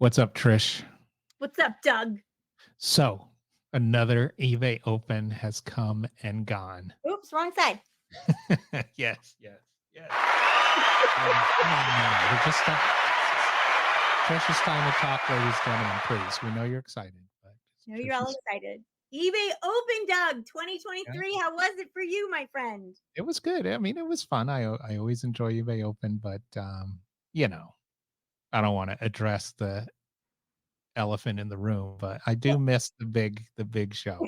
What's up, Trish? What's up, Doug? So, another eBay Open has come and gone. Oops, wrong side. Yes, yes, yes. Come on now. We're just Trish, it's time to talk, ladies and gentlemen. Please, we know you're excited, but No, you're Trish all is. excited. eBay Open, Doug, Yeah, 2023. How was it for you, my friend? it was good. I mean, it was fun. I always enjoy eBay Open, but you know, I don't want to address the elephant in the room, but I do miss the big show.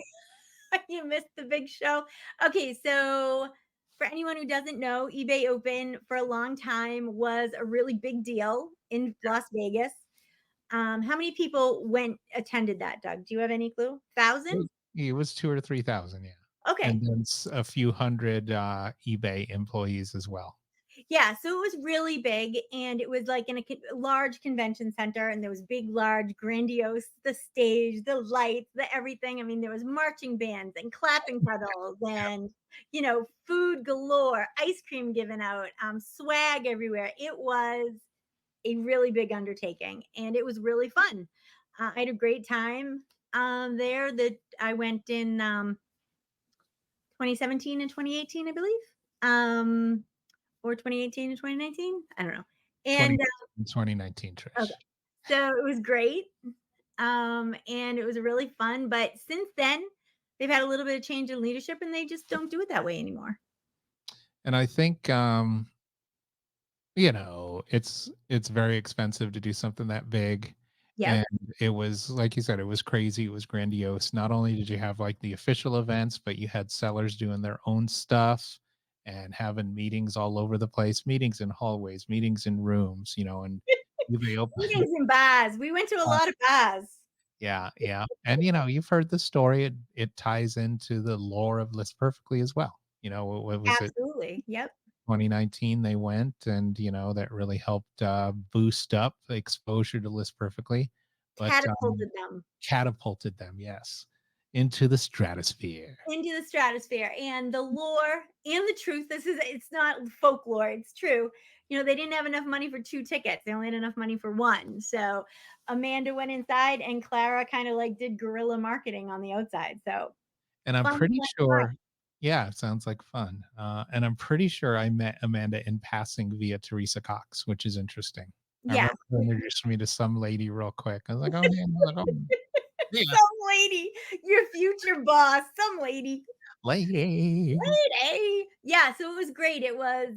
You missed the big show. Okay, so for anyone who doesn't know, eBay Open for a long time was a really big deal in Las Vegas. How many people attended that, Doug? Do you have any clue? It Thousand? was, it was 2 or 3 thousand, yeah. And Okay. then a few hundred eBay employees as well. Yeah, so it was really big, and it was like in a large convention center, and there was big, large, grandiose, the stage, the lights, the everything. I mean, there was marching bands and clapping pedals, and food galore, ice cream given out, swag everywhere. It was a really big undertaking, and it was really fun. I had a great time there. That I went in 2017 and 2018, I believe. Or 2018 and 2019. I don't know. And 2019, okay, Trish. so it was great, and it was really fun. But since then, they've had a little bit of change in leadership, and they just don't do it that way anymore. And I think it's very expensive to do something that big. Yep, And it was, like you said, it was crazy, it was grandiose. Not only did you have like the official events, but you had sellers doing their own stuff and having meetings all over the place, meetings in hallways, meetings in rooms, and they open. meetings and bars. We went to a lot of bars. Yeah, yeah. And you've heard the story. It ties into the lore of List Perfectly as well. What was it? Absolutely. Yep. 2019 they went, and that really helped boost up the exposure to List Perfectly, but Catapulted them catapulted them, yes, into the stratosphere. into the stratosphere, and the lore and the truth. It's not folklore, it's true. They didn't have enough money for two tickets, they only had enough money for one. So Amanda went inside, and Clara kind of like did guerrilla marketing on the outside. So And I'm fun, pretty fun, fun. sure, yeah, it sounds like fun. And I'm pretty sure I met Amanda in passing via Teresa Cox, which is interesting. I Yeah. remember her introduced me to some lady real quick. I was like, oh, yeah. I was like, oh, yeah, Some lady, your future boss, some lady. lady. Yeah, so it was great. It was,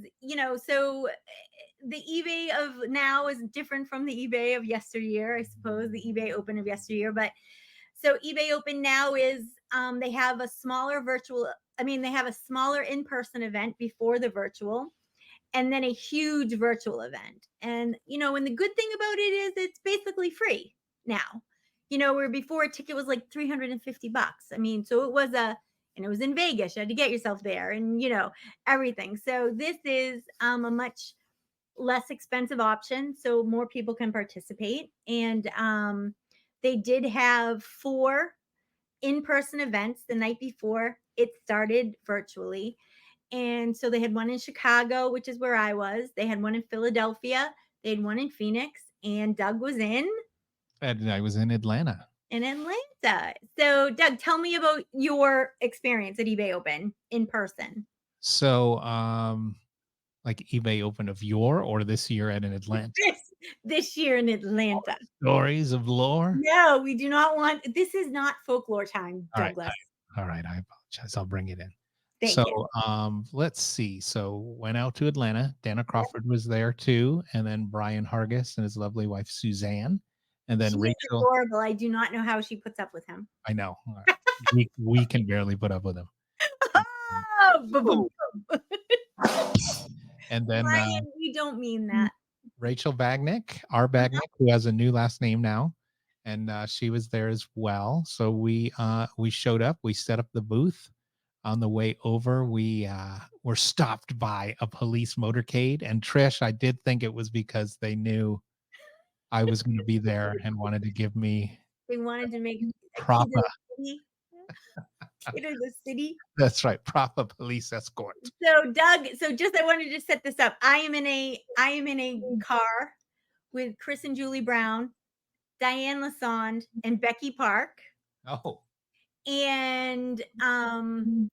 the eBay of now is different from the eBay of yesteryear, I suppose, the eBay Open of yesteryear. But so eBay Open now is they have a smaller virtual, I mean, they have a smaller in-person event before the virtual, and then a huge virtual event. And the good thing about it is it's basically free now. Where before a ticket was like $350. I mean, so and it was in Vegas. You had to get yourself there, and everything. So this is a much less expensive option, so more people can participate. And they did have four in-person events the night before it started virtually. And so they had one in Chicago, which is where I was. They had one in Philadelphia. They had one in Phoenix, and Doug was And I was in Atlanta. in Atlanta. So, Doug, tell me about your experience at eBay Open in person. So, like eBay Open of yore or this year at an Atlanta. This year in Atlanta. Stories of lore. No, we do not want. This is not folklore time, All right. Douglas. All right. I apologize. I'll bring it in. Thank So, you. let's see. So went out to Atlanta. Dana Crawford was there too, and then Brian Hargis and his lovely wife Suzanne, and then He is Rachel. adorable. I do not know how she puts up with him. I know. We can barely put up with him. Oh, boom, boom, boom. And then Brian, we don't mean that. Rachel Bagnick, our Bagnick, who has a new last name now, and she was there as well. So we showed up. We set up the booth. On the way over, we were stopped by a police motorcade. And Trish, I did think it was because they knew I was going to be there and wanted to give me They wanted to make a kid of proper. the city. Kid of the city. That's right, proper police escort. So Doug, just I wanted to set this up. I am in a car with Chris and Julie Brown, Diane Lassonde, and Becky Park. Oh. And the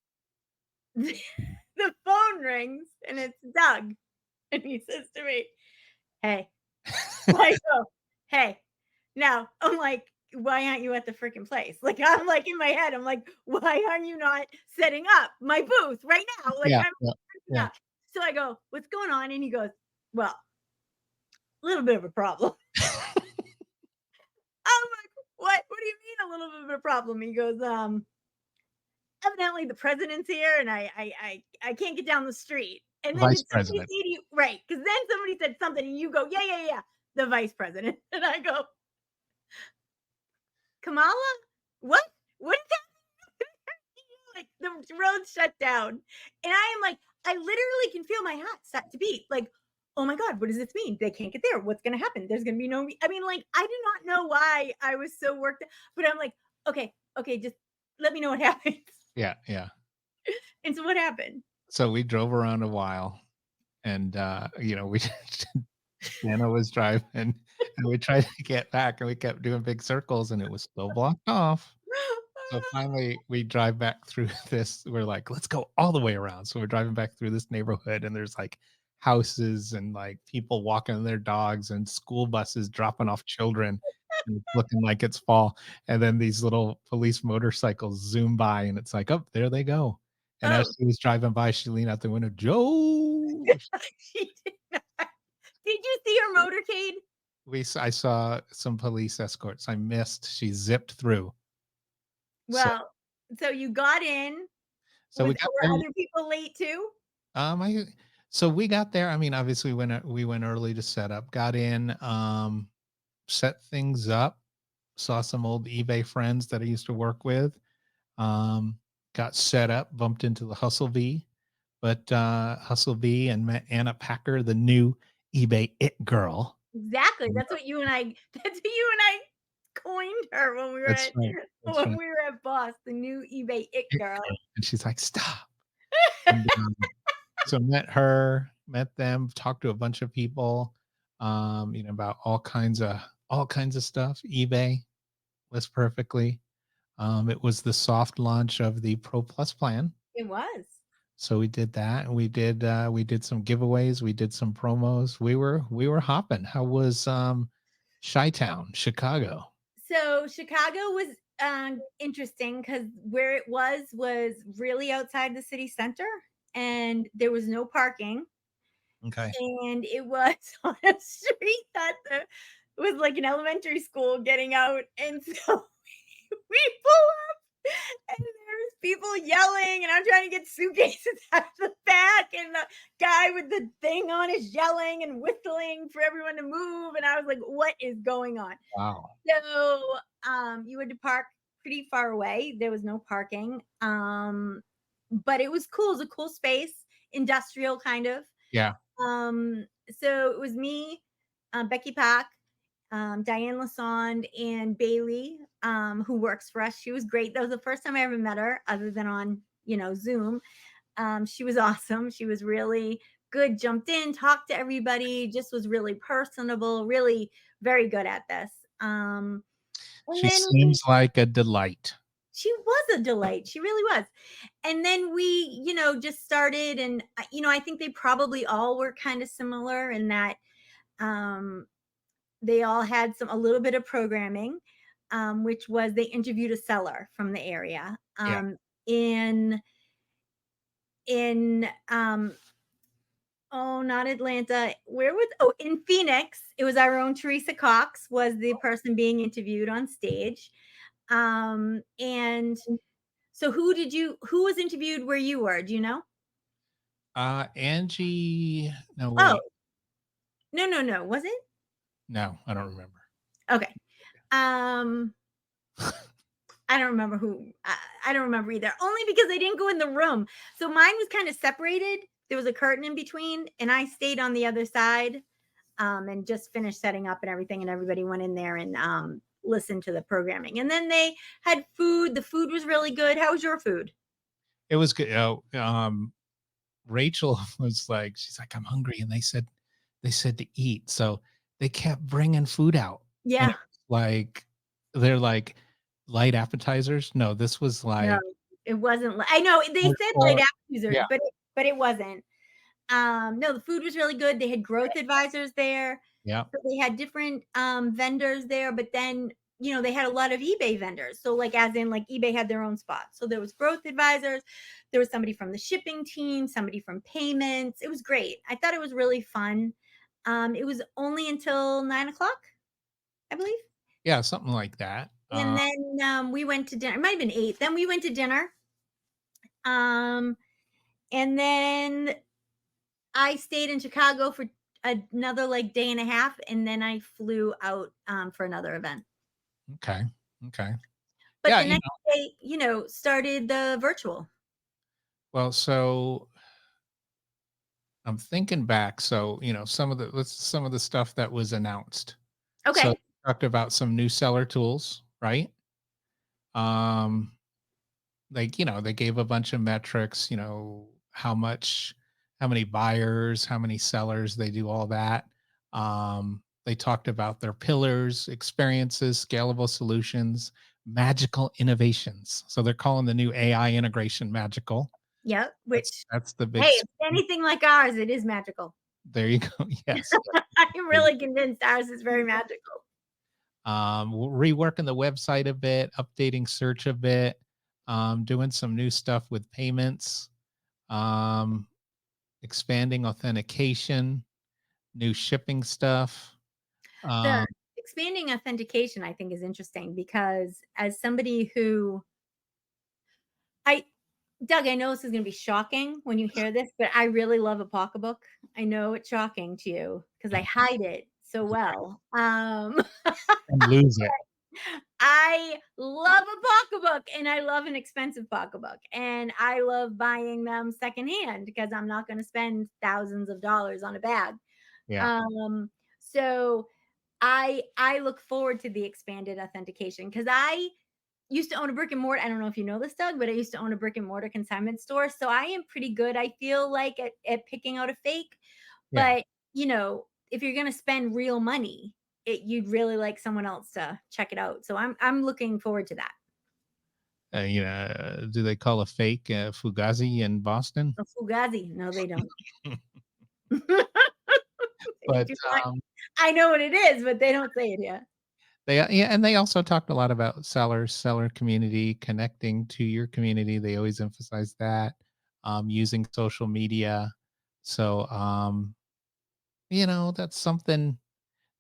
phone rings and it's Doug. And he says to me, "Hey." I go, "Hey." Now I'm like, "Why aren't you at the freaking place?" Like, I'm like in my head, I'm like, "Why are you not setting up my booth right now?" Like, Yeah, I'm yeah, freaking yeah. out. So I go, "What's going on?" And he goes, "Well, a little bit of a problem." I'm like, What do you mean a little bit of a problem?" He goes, "Evidently the president's here and I can't get down the street." And then Vice did somebody president. say to you, right? Because then somebody said something and you go, "Yeah, yeah, yeah, the vice president." And I go, "Kamala? What? What is that?" Like the road shut down. And I am like, I literally can feel my heart set to beat. Like, oh my God, what does this mean? They can't get there. What's gonna happen? There's gonna be no I mean, like, I do not know why I was so worked up, but I'm like, okay, okay, just let me know what happens. Yeah, yeah. And so what happened? So we drove around a while and, we Anna was driving and we tried to get back and we kept doing big circles and it was still blocked off. So finally we drive back through this. We're like, let's go all the way around. So we're driving back through this neighborhood and there's like houses and like people walking their dogs and school buses dropping off children. And it's looking like it's fall. And then these little police motorcycles zoom by and it's like, oh, there they go. And as Oh, she was driving by, she leaned out the window, Joe. she did not. Did you see her motorcade? I saw some police escorts. I missed. She zipped through. So Well, so you got in. so we got Were there. other people late too? I so we got there. I mean, obviously, when we went early to set up, got in, set things up, saw some old eBay friends that I used to work with, got set up, bumped into the Hustle V, but Hustle V and met Anna Packer, the new eBay it girl. Exactly. That's what you and I coined her when we were That's at right. That's right. Boss, the new eBay it It girl. girl. And she's like, stop. And, so met her, met them, talked to a bunch of people, about all kinds of stuff. eBay list perfectly. It was the soft launch of the Pro Plus plan. It was. So we did that. And we did some giveaways, we did some promos. We were hopping. How was Chi-Town, Chicago? So Chicago was interesting because where it was really outside the city center, and there was no parking, Okay. and it was on a street that it was like an elementary school getting out, and so we pull up and there's people yelling, and I'm trying to get suitcases out of the back, and the guy with the thing on is yelling and whistling for everyone to move, and I was like, "What is going on?" Wow. So, you had to park pretty far away. There was no parking, but it was cool. It was a cool space, industrial kind of. Yeah. So it was me, Becky Pack, Diane Lassonde, and Bailey, who works for us. She was great. That was the first time I ever met her, other than on Zoom. She was awesome. She was really good. Jumped in, talked to everybody. Just was really personable. Really very good at this. And She then seems like a delight. she was a delight. She really was. And then we, just started, and I think they probably all were kind of similar in that um, they all had a little bit of programming, which was they interviewed a seller from the area Yeah. in in oh, not Atlanta. In Phoenix. It was our own Teresa Cox was the person being interviewed on stage. And so who was interviewed where you were? Do you know? Angie, no, Oh, wait. no, no, no. Was it? No, I don't remember. Okay. Um, I don't remember who. I don't remember either. Only because I didn't go in the room. So mine was kind of separated. There was a curtain in between, and I stayed on the other side, and just finished setting up and everything. And everybody went in there and listened to the programming. And then they had food. The food was really good. How was your food? It was good. Oh, Rachel was like, she's like, I'm hungry, and they said to eat, so they kept bringing food out, and Yeah. it was like they're like light appetizers. No, this was No, like it wasn't I know they said light hardcore. appetizers, Yeah, but it wasn't. No, the food was really good. They had growth advisors there. yeah, So they had different vendors there, but then they had a lot of eBay vendors. So like as in like eBay had their own spot. So there was growth advisors, there was somebody from the shipping team, somebody from payments. It was great. I thought it was really fun. It was only until 9 o'clock, I believe. yeah, something like that. And then we went to dinner. It might have been 8. Then we went to dinner. Um, and then I stayed in Chicago for another like day and a half, and then I flew out for another event. Okay, okay, But yeah, the next day, started the virtual. well, so I'm thinking back. So some of the stuff that was announced. So Okay. talked about some new seller tools, right? Um, like they gave a bunch of metrics, how many buyers, how many sellers, they do all that. They talked about their pillars, experiences, scalable solutions, magical innovations. So they're calling the new AI integration magical. Yep. That's Which, that's the hey, big if it's swing. anything like ours, it is magical. There you go. Yes, I'm yes. really convinced ours is very magical. Reworking the website a bit, updating search a bit, doing some new stuff with payments, um, expanding authentication, new shipping stuff. The Um, expanding authentication, I think, is interesting because as somebody who I Doug, I know this is going to be shocking when you hear this, but I really love a pocketbook. I know it's shocking to you because I hide it so well. and lose it. I love a pocketbook and I love an expensive pocketbook and I love buying them secondhand because I'm not going to spend thousands of dollars on a bag. Yeah, So I look forward to the expanded authentication because I used to own a brick and mortar. I don't know if you know this, Doug, but I used to own a brick and mortar consignment store. So I am pretty good, I feel like, at picking out a fake. yeah. But, if you're going to spend real money, you'd really like someone else to check it out. So I'm looking forward to that. Do they call a fake Fugazi in Boston? A Fugazi. No, they don't. They But do not. I know what it is, but they don't say it yet. yeah, and they also talked a lot about sellers, seller community, connecting to your community. They always emphasize that, using social media. So, that's something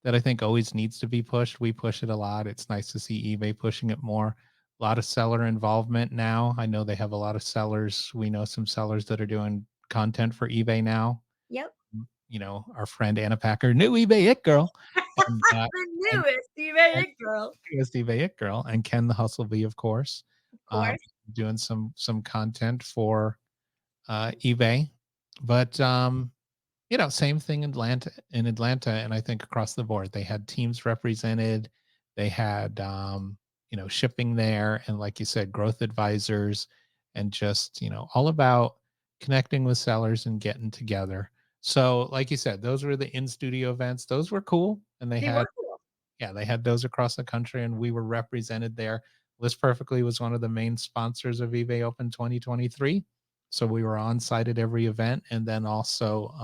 that I think always needs to be pushed. We push it a lot. It's nice to see eBay pushing it more. A lot of seller involvement now. I know they have a lot of sellers. We know some sellers that are doing content for eBay now. Yep. Our friend Anna Packer, new eBay it girl, and The and, newest eBay and it girl. newest eBay it girl, and Ken the Hustlebee, of course, Of um, course. doing some content for eBay. But same thing in Atlanta, and I think across the board. They had teams represented, they had shipping there, and like you said, growth advisors, and just, all about connecting with sellers and getting together. So, like you said, those were the in-studio events. Those were cool, and They were cool. they had those across the country, and we were represented there. List Perfectly was one of the main sponsors of eBay Open 2023. So we were on site at every event, and then also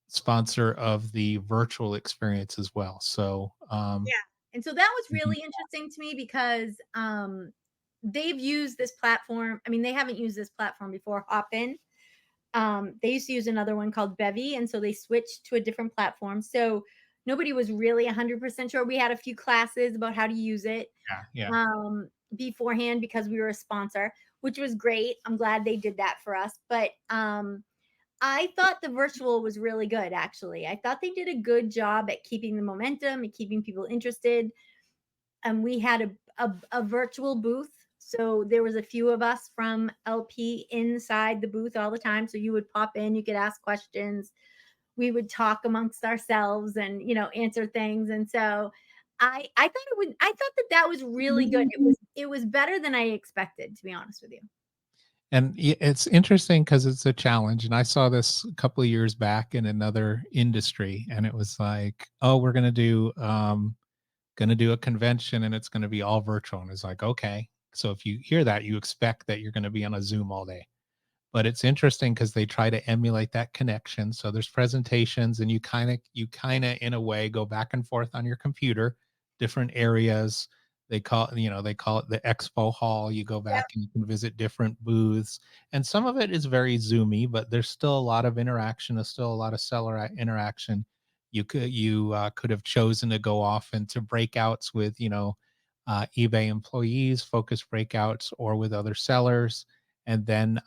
sponsor of the virtual experience as well. So Yeah. And so that was mhm, really interesting to me because they've used this platform. I mean, they haven't used this platform before, Hopin. They used to use another one called Bevy, and so they switched to a different platform. So nobody was really 100% sure. We had a few classes about how to use it yeah, yeah, beforehand because we were a sponsor, which was great. I'm glad they did that for us. But I thought the virtual was really good, actually. I thought they did a good job at keeping the momentum and keeping people interested. And we had a virtual booth. So there was a few of us from LP inside the booth all the time. So you would pop in, you could ask questions. We would talk amongst ourselves and, answer things. And so I thought that was really good. It was better than I expected, to be honest with you. and it's interesting because it's a challenge. And I saw this a couple of years back in another industry, and it was like, oh, we're going to do gonna do a convention and it's gonna be all virtual. And it's like, okay. So if you hear that, you expect that you're gonna be on a Zoom all day. But it's interesting because they try to emulate that connection. So there's presentations and you kinda in a way go back and forth on your computer, different areas. They call it the expo hall. You go Yep. back and you can visit different booths. And some of it is very zoomy, but there's still a lot of interaction. There's still a lot of seller interaction. Could have chosen to go off into breakouts with, eBay employees, focus breakouts, or with other sellers. And then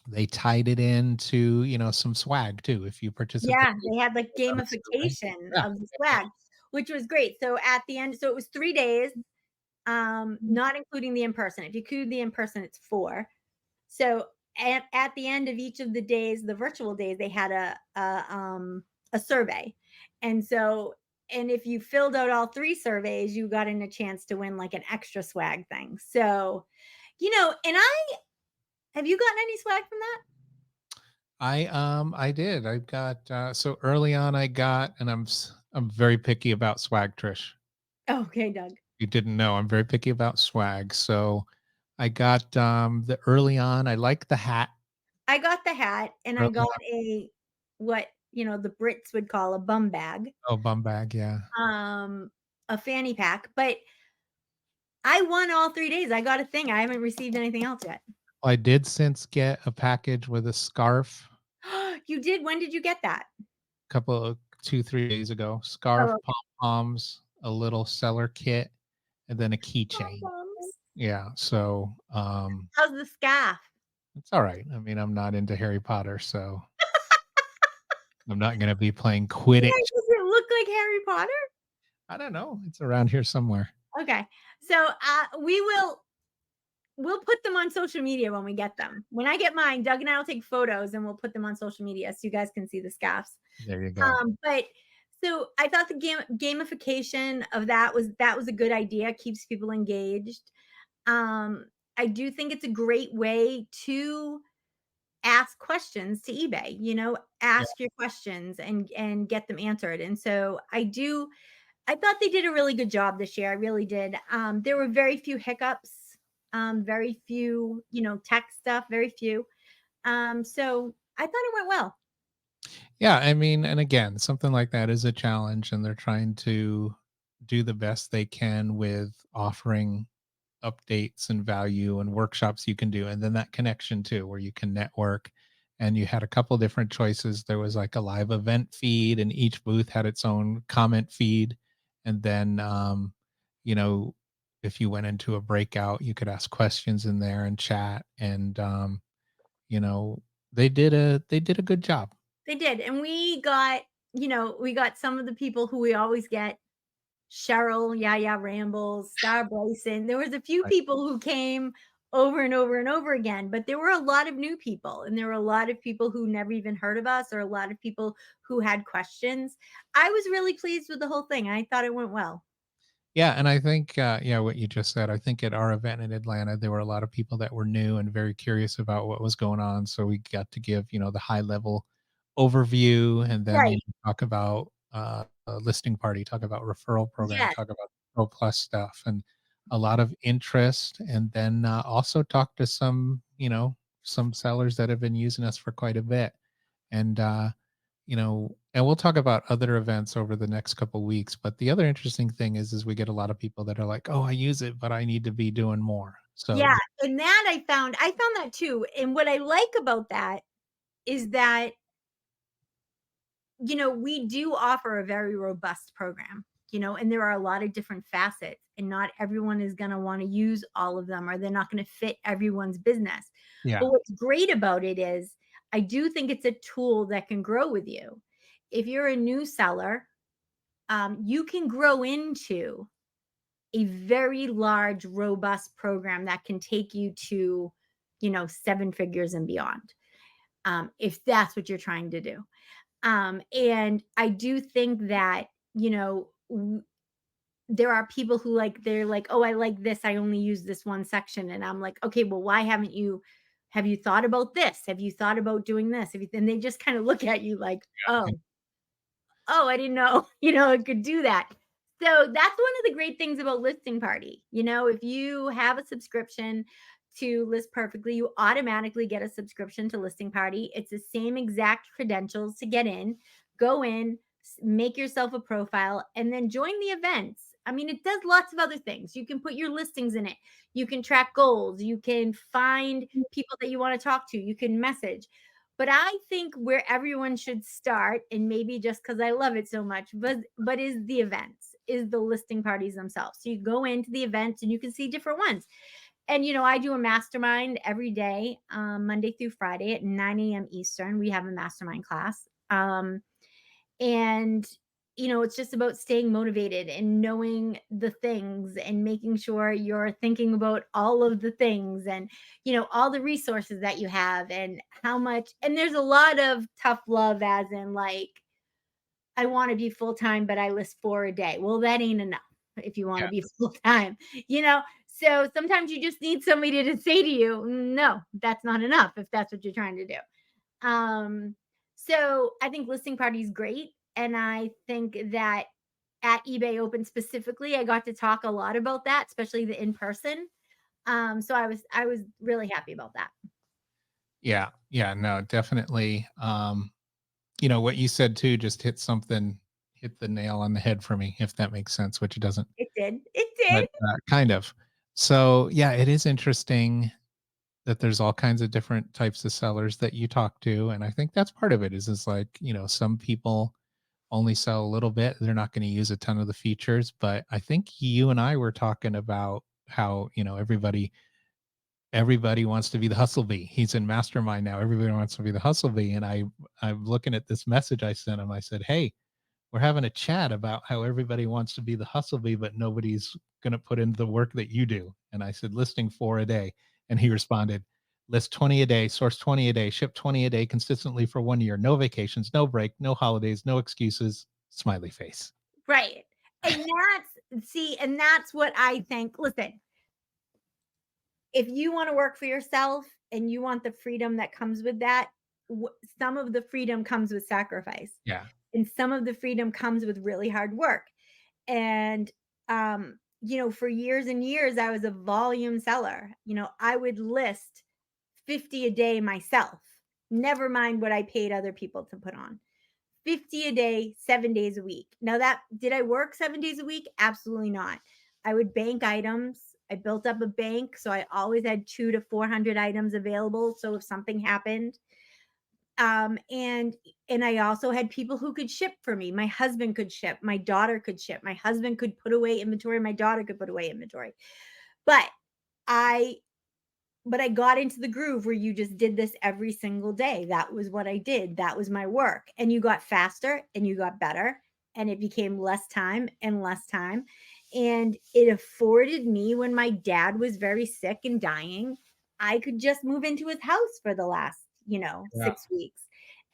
they tied it into, some swag too. If you Yeah, participated they had like on a survey. gamification Yeah. of the swag, which was great. So at the end, so it was 3 days, not including the in-person. If you include the in-person, it's 4. So at the end of each of the days, the virtual days, they had a survey. And so and if you filled out all 3 surveys, you got in a chance to win like an extra swag thing. So, and I have you gotten any swag from that? I did. I got so early on I got, and I'm very picky about swag, Trish. Okay, Doug. You didn't know I'm very picky about swag. So I got the early on, I like the hat I got the hat and I early got on. a what, the Brits would call a bum bag, Oh, bum bag, yeah. um, a fanny pack, but I won all 3 days. I got a thing. I haven't received anything else yet. I did since get a package with a scarf You did? When did you get that? couple of 2, 3 days ago. Scarf, Oh, pom poms, a little seller kit, and then a keychain. pom-poms. Yeah, so, How's the scarf? it's alright. I mean, I'm not into Harry Potter, so I'm not gonna be playing Yeah, Quidditch. does it look like Harry Potter? I don't know, it's around here somewhere. Okay. So, we'll put them on social media when we get them. When I get mine, Doug and I will take photos and we'll put them on social media so you guys can see the scarves. There you go. But so I thought the gamification of that was a good idea, keeps people engaged. Um, I do think it's a great way to ask questions to eBay, Yeah. ask your questions and get them answered. And so I thought they did a really good job this year. I really did. There were very few hiccups, very few, tech stuff, very few. So I thought it went well. Yeah, I mean, and again, something like that is a challenge, and they're trying to do the best they can with offering updates and value and workshops you can do, and then that connection too where you can network. And you had a couple different choices. There was like a live event feed, and each booth had its own comment feed. And then you know if you went into a breakout, you could ask questions in there and chat. And you know they did a good job. They did. And we got some of the people who we always get. Cheryl, Yaya Rambles, Star Bryson. There was a few Right. people who came over and over and over again, but there were a lot of new people, and there were a lot of people who never even heard of us, or a lot of people who had questions. I was really pleased with the whole thing. I thought it went well. Yeah, and I think, yeah, what you just said, I think at our event in Atlanta, there were a lot of people that were new and very curious about what was going on. So we got to give, the high level overview, and then, Right. talk about a listing party, talk about referral program, Yes. talk about Pro Plus stuff, and a lot of interest. And then also talk to some sellers that have been using us for quite a bit. And and we'll talk about other events over the next couple weeks. But the other interesting thing is we get a lot of people that are like, oh, I use it, but I need to be doing more. So Yeah, and that I found that too. And what I like about that is that we do offer a very robust program, and there are a lot of different facets, and not everyone is going to want to use all of them, or they're not going to fit everyone's business. yeah, But what's great about it is I do think it's a tool that can grow with you. If you're a new seller, you can grow into a very large, robust program that can take you to, 7 figures and beyond, if that's what you're trying to do. And I do think that, there are people who they're like, oh, I like this. I only use this one section. And I'm like, okay, well, why have you thought about this? Have you thought about doing this? And they just kind of look at you like, yeah, oh, I didn't know, it could do that. So that's one of the great things about Listing Party. If you have a subscription to List Perfectly, you automatically get a subscription to Listing Party. It's the same exact credentials to get in. Go in, make yourself a profile, and then join the events. I mean, it does lots of other things. You can put your listings in it. You can track goals. You can find people that you want to talk to. You can message. But I think where everyone should start, and maybe just because I love it so much, but is the events, is the listing parties themselves. So you go into the events and you can see different ones. And I do a mastermind every day, Monday through Friday at 9 a.m. Eastern. We have a mastermind class. And it's just about staying motivated and knowing the things and making sure you're thinking about all of the things and all the resources that you have and how much. And there's a lot of tough love, as in like, I want to be full-time but I list 4 a day. Well, that ain't enough if you want to Yeah. be full-time. So sometimes you just need somebody to say to you, no, that's not enough, if that's what you're trying to do. So I think Listing Party is great. And I think that at eBay Open specifically, I got to talk a lot about that, especially the in-person. So I was really happy about that. Yeah. Yeah. No, definitely. What you said too just hit the nail on the head for me, if that makes sense, which it doesn't, It did. It but did. kind of. So, yeah, it is interesting that there's all kinds of different types of sellers that you talk to. And I think that's part of it is like, some people only sell a little bit. They're not going to use a ton of the features. But I think you and I were talking about how, everybody wants to be the hustle bee. He's in mastermind now. Everybody wants to be the hustle bee. And I'm looking at this message I sent him. I said, hey, we're having a chat about how everybody wants to be the hustle bee, but nobody's going to put in the work that you do. And I said, listing 4 a day. And he responded, list 20 a day, source 20 a day, ship 20 a day consistently for 1 year. No vacations, no break, no holidays, no excuses. Smiley face. Right. And that's what I think. Listen, if you want to work for yourself and you want the freedom that comes with that, some of the freedom comes with sacrifice, Yeah. and some of the freedom comes with really hard work. And for years and years I was a volume seller. I would list 50 a day myself, never mind what I paid other people to put on. 50 a day, 7 days a week. Now, that did I work 7 days a week? Absolutely not. I would bank items. I built up a bank, so I always had 2 to 400 items available, so if something happened. And I also had people who could ship for me. My husband could ship, my daughter could ship, my husband could put away inventory, my daughter could put away inventory. But I but I got into the groove where you just did this every single day. That was what I did. That was my work. And you got faster and you got better. And it became less time and less time. And it afforded me, when my dad was very sick and dying, I could just move into his house for the last, Yeah. 6 weeks.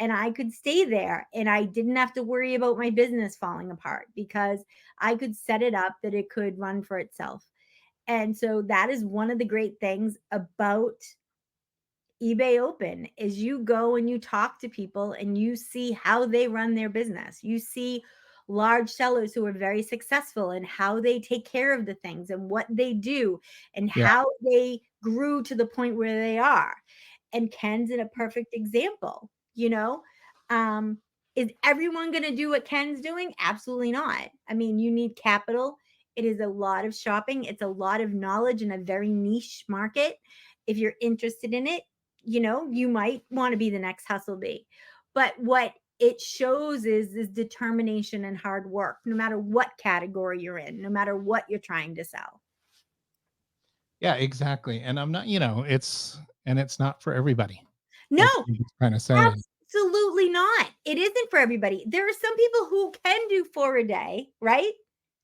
And I could stay there and I didn't have to worry about my business falling apart because I could set it up that it could run for itself. And so that is one of the great things about eBay Open is you go and you talk to people and you see how they run their business. You see large sellers who are very successful and how they take care of the things and what they do and Yeah. how they grew to the point where they are. And Ken's in a perfect example, Um, is everyone going to do what Ken's doing? Absolutely not. I mean, you need capital. It is a lot of shopping. It's a lot of knowledge in a very niche market. If you're interested in it, you might want to be the next hustle bee. But what it shows is determination and hard work, no matter what category you're in, no matter what you're trying to sell. Yeah, exactly. And I'm not, it's not for everybody, No, which you just kind of saying. absolutely not. It isn't for everybody. There are some people who can do 4 a day, right?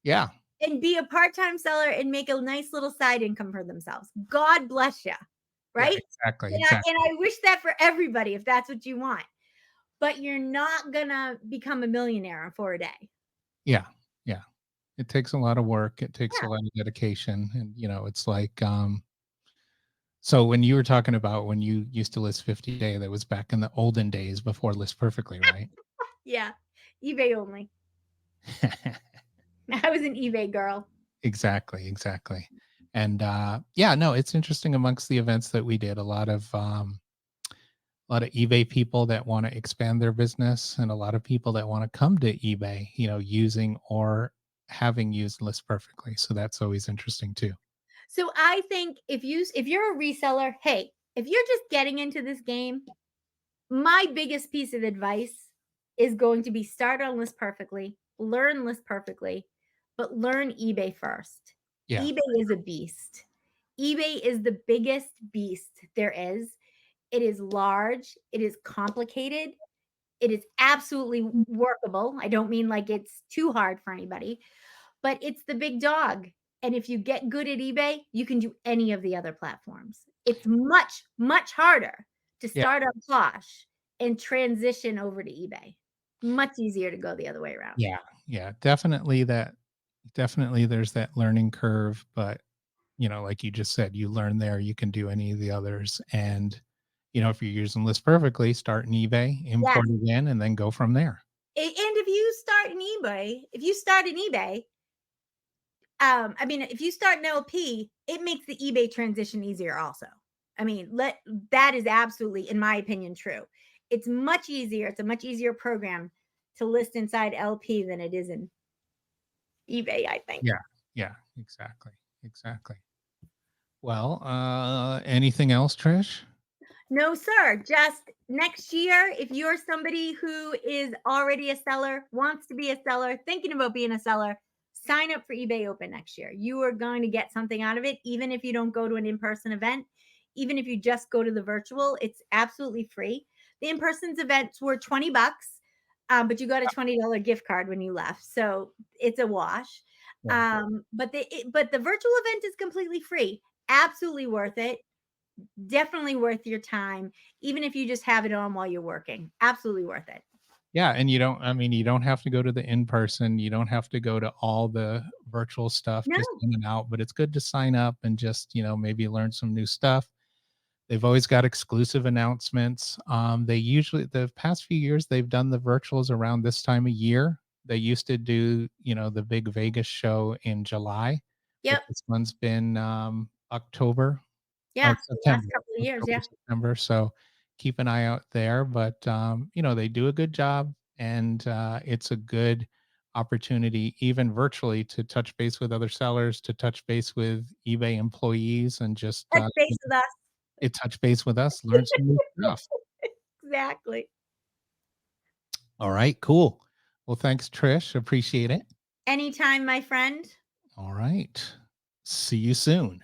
Yeah. And be a part-time seller and make a nice little side income for themselves. God bless you, Yeah, right? exactly. And Exactly. I wish that for everybody if that's what you want. But you're not gonna become a millionaire in 4 a day. Yeah. Yeah. It takes a lot of work. It takes a Yeah. lot of dedication. And, it's like, so when you were talking about when you used to list 50 a day, that was back in the olden days before List Perfectly, right? Yeah. eBay only. I was an eBay girl. Exactly, exactly. And yeah, no, it's interesting amongst the events that we did. A lot of eBay people that want to expand their business, and a lot of people that want to come to eBay, using or having used List Perfectly. So that's always interesting too. So I think if you're a reseller, hey, if you're just getting into this game, my biggest piece of advice is going to be start on List Perfectly, learn List Perfectly, but learn eBay first. Yeah, eBay is a beast. eBay is the biggest beast there is. It is large, it is complicated, it is absolutely workable. I don't mean like it's too hard for anybody, but it's the big dog. And if you get good at eBay, you can do any of the other platforms. It's much, much harder to yeah, start on Posh and transition over to eBay. Much easier to go the other way around. yeah, yeah. Definitely there's that learning curve, but like you just said, you learn there, you can do any of the others. And if you're using List Perfectly, start in eBay, Yes. import it in, and then go from there. And if you start in eBay, I mean, if you start an LP, it makes the eBay transition easier also. I mean, that is absolutely, in my opinion, true. It's much easier. It's a much easier program to list inside LP than it is in eBay, I think. Yeah, yeah, exactly, exactly. Well, anything else, Trish? No, sir. Just next year, if you're somebody who is already a seller, wants to be a seller, thinking about being a seller, sign up for eBay Open next year. You are going to get something out of it, even if you don't go to an in person event, even if you just go to the virtual, it's absolutely free. The in person events were 20 bucks, but you got a $20 gift card when you left. So it's a wash. Yeah. But the virtual event is completely free. Absolutely worth it, definitely worth your time, even if you just have it on while you're working. Absolutely worth it. Yeah, and you don't have to go to the in-person, you don't have to go to all the virtual stuff, No, just in and out, but it's good to sign up and just, maybe learn some new stuff. They've always got exclusive announcements. They usually the past few years, they've done the virtuals around this time of year. They used to do, the big Vegas show in July, but yep, this one's been, October. yeah, the last September, couple of years, October, yeah. September, so keep an eye out there, but, they do a good job, and, it's a good opportunity, even virtually, to touch base with other sellers, to touch base with eBay employees, and just, Touch base with us. touch base with us, learn some new stuff. Exactly. Alright, cool. Well, thanks, Trish, appreciate it. Anytime, my friend. Alright. See you soon.